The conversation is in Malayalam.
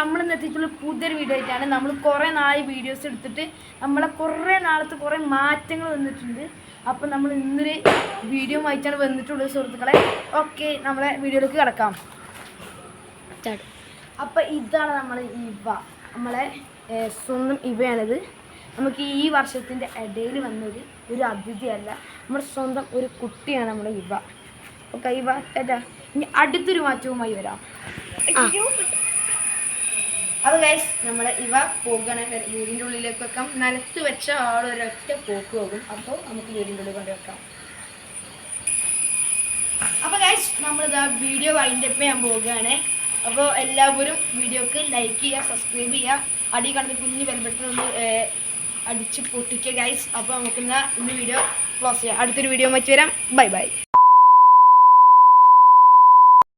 നമ്മൾ ഇന്ന് എത്തിയിട്ടുള്ള പുതിയൊരു വീഡിയോ ആയിട്ടാണ്. നമ്മൾ കുറേ നാളെ വീഡിയോസ് എടുത്തിട്ട് നമ്മളെ കുറേ നാളത്തെ കുറേ മാറ്റങ്ങൾ വന്നിട്ടുണ്ട്. അപ്പോൾ നമ്മൾ ഇന്നൊരു വീഡിയോ ആയിട്ടാണ് വന്നിട്ടുള്ളത് സുഹൃത്തുക്കളെ. ഓക്കെ, നമ്മളെ വീഡിയോയിലേക്ക് കിടക്കാം. അപ്പോൾ ഇതാണ് നമ്മളെ ഇവ, നമ്മളെ സ്വന്തം ഇവയാണിത്. നമുക്ക് ഈ വർഷത്തിൻ്റെ ഇടയിൽ വന്നൊരു അതിഥിയല്ല, നമ്മുടെ സ്വന്തം ഒരു കുട്ടിയാണ് നമ്മുടെ ഇവ. ഓക്കെ ഇവ ചേട്ടാ, ഇനി അടുത്തൊരു മാറ്റവുമായി വരാം. അപ്പോൾ ഗൈസ്, നമ്മളെ ഇവ പോകുകയാണ് വീടിൻ്റെ ഉള്ളിലേക്ക് വെക്കാം. നിലത്ത് വെച്ച ആളൊരൊറ്റ പോക്ക് പോകും. അപ്പോൾ നമുക്ക് വീടിൻ്റെ ഉള്ളിൽ കൊണ്ട് വെക്കാം. അപ്പോൾ ഗൈസ്, നമ്മളിതാ വീഡിയോ വൈൻഡപ്പ് ചെയ്യാൻ പോവുകയാണ്. അപ്പോൾ എല്ലാവരും വീഡിയോക്ക് ലൈക്ക് ചെയ്യുക, സബ്സ്ക്രൈബ് ചെയ്യുക, അടി കടന്ന് കുഞ്ഞ് ബെൽബട്ടൺ ഒന്ന് അടിച്ച് പൊട്ടിക്കുക ഗൈസ്. അപ്പോൾ നമുക്ക് ഇന്ന് വീഡിയോ ക്ലോസ് ചെയ്യാം. അടുത്തൊരു വീഡിയോ വെച്ച് വരാം. Bye bye.